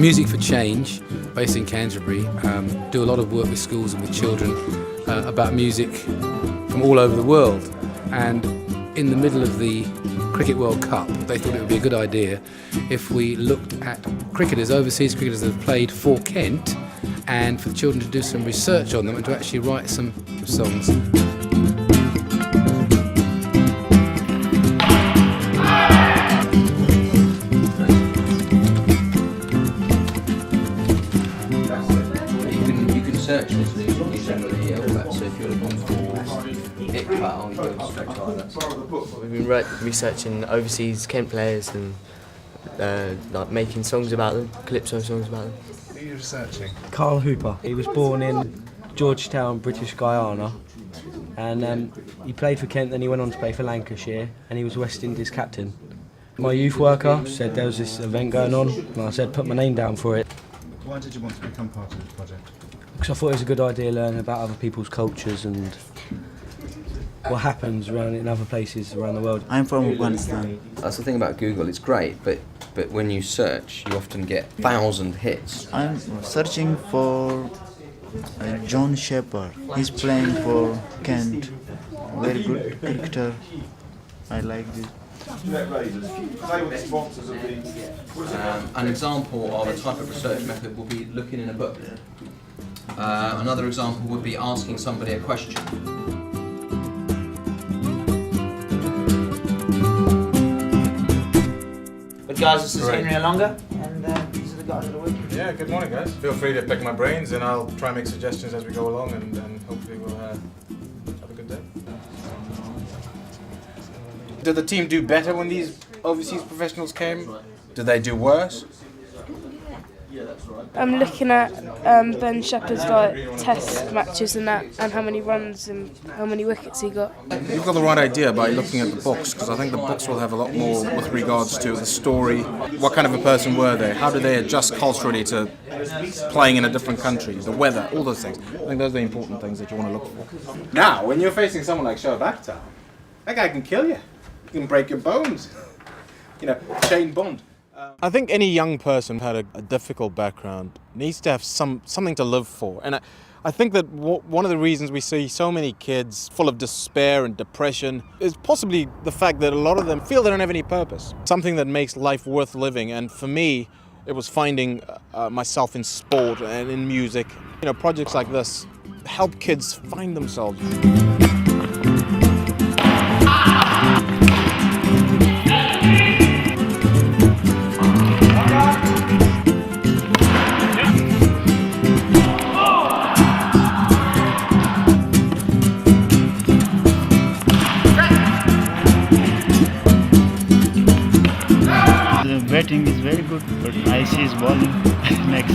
Music for Change, based in Canterbury, do a lot of work with schools and with children about music from all over the world. And in the middle of the Cricket World Cup, they thought it would be a good idea if we looked at cricketers, overseas cricketers that have played for Kent, and for the children to do some research on them and to actually write some songs. You can search this generally, so if you're looking for it cut, you go straight to that. We've been researching overseas Kent players and like making songs about them, calypso songs about them. Who are you researching? Carl Hooper. He was born in Georgetown, British Guiana, and he played for Kent, then he went on to play for Lancashire, and he was West Indies captain. My youth worker said there was this event going on, and I said put my name down for it. Why did you want to become part of the project? Because I thought it was a good idea learning about other people's cultures and what happens around in other places around the world. I'm from Afghanistan. That's the thing about Google, it's great, but when you search, you often get 1,000 hits. I'm searching for John Shepherd. He's playing for Kent. Very good cricketer. I like this. An example of a type of research method would be looking in a book. Another example would be asking somebody a question. But guys, this is Henry Olonga, and these are the guys of the week. Yeah, good morning guys. Feel free to pick my brains and I'll try and make suggestions as we go along and hopefully we'll have a good day. Did the team do better when these overseas professionals came? Did they do worse? I'm looking at Ben Shepherd's test matches and that, and how many runs and how many wickets he got. You've got the right idea by looking at the books, because I think the books will have a lot more with regards to the story. What kind of a person were they? How did they adjust culturally to playing in a different country? The weather, all those things. I think those are the important things that you want to look for. Now, when you're facing someone like Shoaib Akhtar, that guy can kill you. He can break your bones. You know, Shane Bond. I think any young person had a difficult background needs to have something to live for. And I think that one of the reasons we see so many kids full of despair and depression is possibly the fact that a lot of them feel they don't have any purpose. Something that makes life worth living. And for me, it was finding myself in sport and in music. You know, projects like this help kids find themselves. The batting is very good, but I see his bowling next.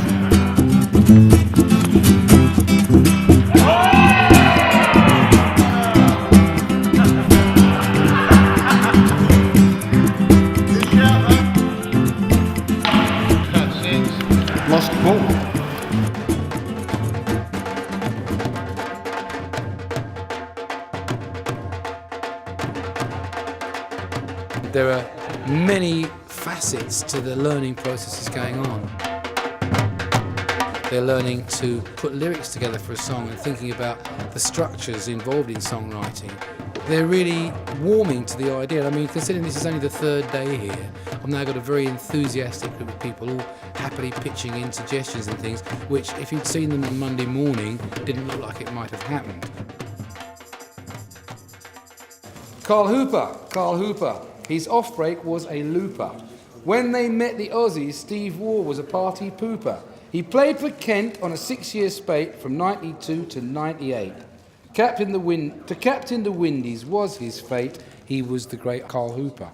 Lost ball. There are many facets to the learning processes going on. They're learning to put lyrics together for a song and thinking about the structures involved in songwriting. They're really warming to the idea. I mean, considering this is only the third day here, I've now got a very enthusiastic group of people all happily pitching in suggestions and things, which if you'd seen them on Monday morning, didn't look like it might have happened. Carl Hooper. His off-break was a looper. When they met the Aussies, Steve Waugh was a party pooper. He played for Kent on a 6-year spate from 92 to 98. To captain the Windies was his fate. He was the great Carl Hooper.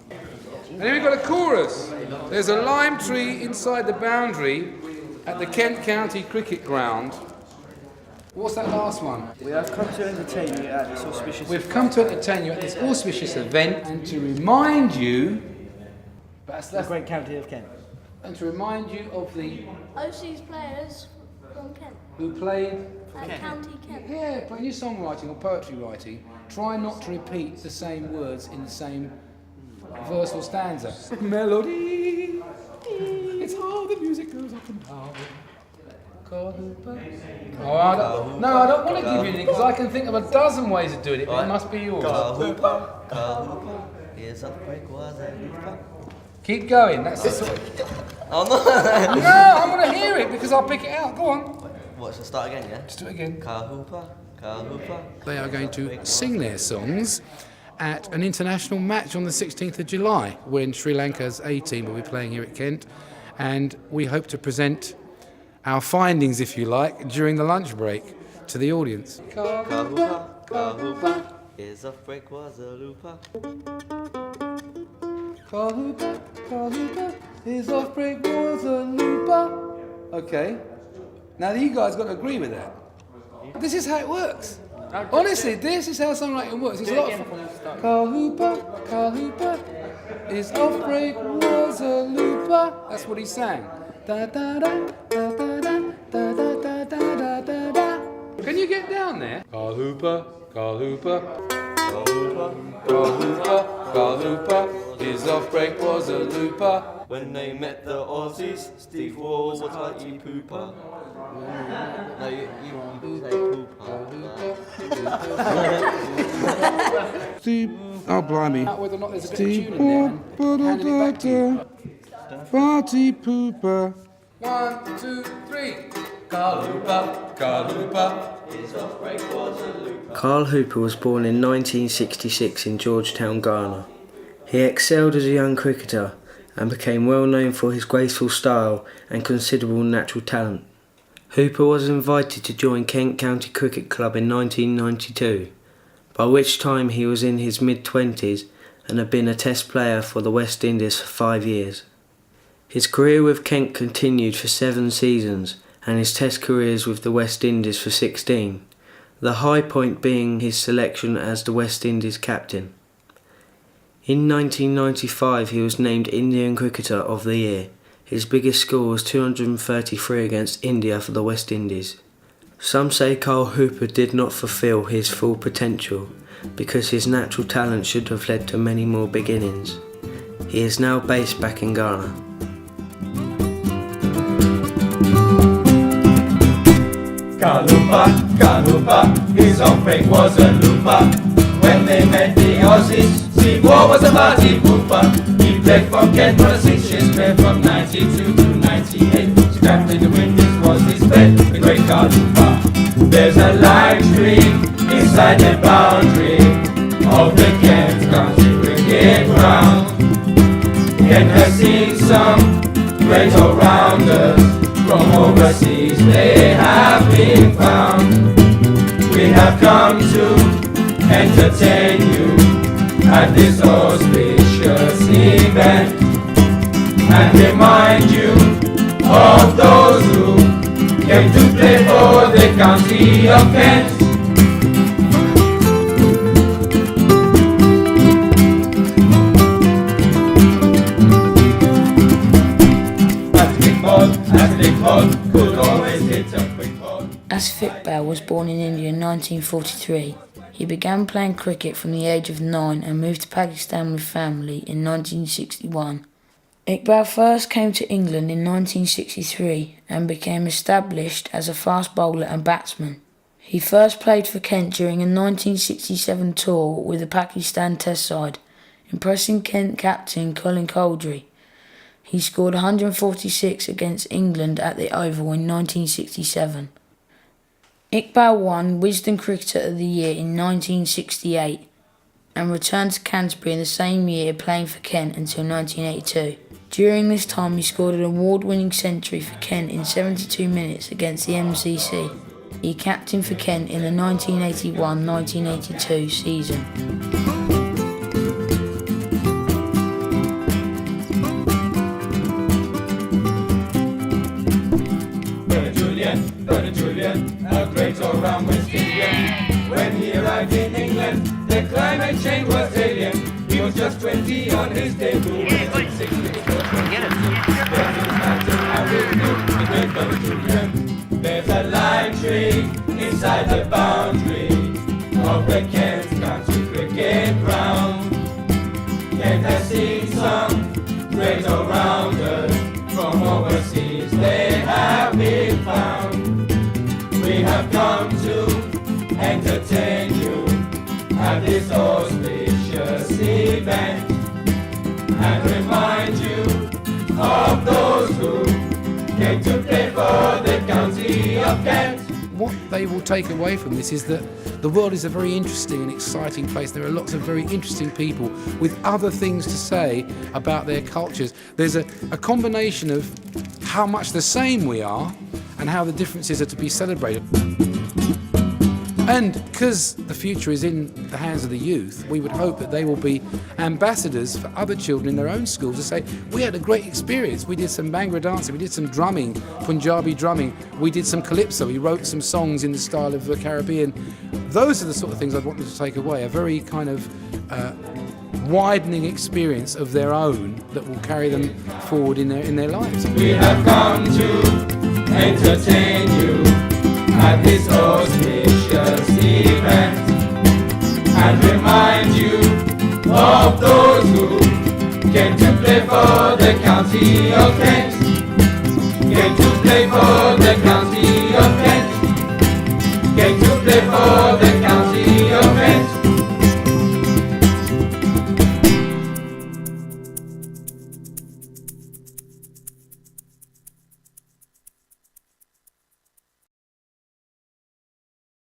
And then we've got a chorus. There's a lime tree inside the boundary at the Kent County Cricket Ground. What's that last one? We have come to entertain you at this auspicious We've come to entertain you at this auspicious event and to remind you... That's the great county of Kent. And to remind you of the... Overseas players from Kent. Who played... At County Kent. Yeah, when you're songwriting or poetry writing, try not to repeat the same words in the same verse or stanza. Melody, it's all the music. music goes up and down. Carl Hooper. Oh, I don't want to give you anything because I can think of a dozen ways of doing it, but it must be yours. Carl Hooper, his outbreak was a Hooper. Keep going. That's the sort. Oh no! No, I want to hear it because I'll pick it out. Go on. What, shall I start again, yeah? Just do it again. Carl Hooper, Carl Hooper. They are going to sing their songs at an international match on the 16th of July when Sri Lanka's A team will be playing here at Kent, and we hope to present our findings, if you like, during the lunch break to the audience. Carl Hooper, his outbreak was a looper. Carl Hooper, his off-break was a looper. Okay. Now you guys got to agree with that. This is how it works. Honestly, this is how songwriting works. It's a lot of fun. Carl Hooper, his off-break was a looper. That's what he sang. Da da da da da da da da da da da da. Can you get down there? Carl Hooper, his off-break was a looper. When they met the Aussies, Steve Waugh was a tighty pooper. No, you say pooper. Steve, Oh, blimey. whether or not there's a bit of tune in there and handing it back to you. Party pooper. 1, 2, 3. Carl Hooper. Carl Hooper was born in 1966 in Georgetown, Ghana. He excelled as a young cricketer and became well known for his graceful style and considerable natural talent. Hooper was invited to join Kent County Cricket Club in 1992, by which time he was in his mid-20s and had been a test player for the West Indies for 5 years. His career with Kent continued for 7 seasons and his test careers with the West Indies for 16, the high point being his selection as the West Indies captain. In 1995 he was named Indian Cricketer of the Year. His biggest score was 233 against India for the West Indies. Some say Carl Hooper did not fulfil his full potential because his natural talent should have led to many more big innings. He is now based back in Ghana. Carl Hooper, his off-break was a looper. When they met the Aussies, Steve Waugh was a party pooper. He played for Kent for a 6-year span from 92 to 98. Scrapped in the windows was his bed, the great Carl Hooper. There's a lime tree inside the boundary of the Kent County Cricket Ground. Kent has seen some great all-rounders. From overseas they have been found. We have come to entertain you at this auspicious event and remind you of those who came to play for the county of Kent. Could always hit a quick ball. Asif Iqbal was born in India in 1943. He began playing cricket from the age of 9 and moved to Pakistan with family in 1961. Iqbal first came to England in 1963 and became established as a fast bowler and batsman. He first played for Kent during a 1967 tour with the Pakistan Test side, impressing Kent captain Colin Cowdrey. He scored 146 against England at the Oval in 1967. Iqbal won Wisden Cricketer of the Year in 1968 and returned to Canterbury in the same year, playing for Kent until 1982. During this time he scored an award-winning century for Kent in 72 minutes against the MCC. He captained for Kent in the 1981-1982 season. A great all-round West Indian. When he arrived in England, the climate change was alien. He was just 20 on his debut. There's a lime tree inside the boundary of the Kent County Cricket Ground. Kent has seen some great all-rounders from overseas. have been found. We have come to entertain you at this auspicious event and remind you of those who came to play for the county of Kent. What they will take away from this is that the world is a very interesting and exciting place. There are lots of very interesting people with other things to say about their cultures. There's a combination of how much the same we are and how the differences are to be celebrated. And because the future is in the hands of the youth, we would hope that they will be ambassadors for other children in their own schools to say, we had a great experience. We did some Bhangra dancing, we did some drumming, Punjabi drumming, we did some calypso, we wrote some songs in the style of the Caribbean. Those are the sort of things I'd want them to take away, a very kind of widening experience of their own that will carry them forward in their lives. We have come to entertain you at this auspicious event and remind you of those who came to play for the county of Kent.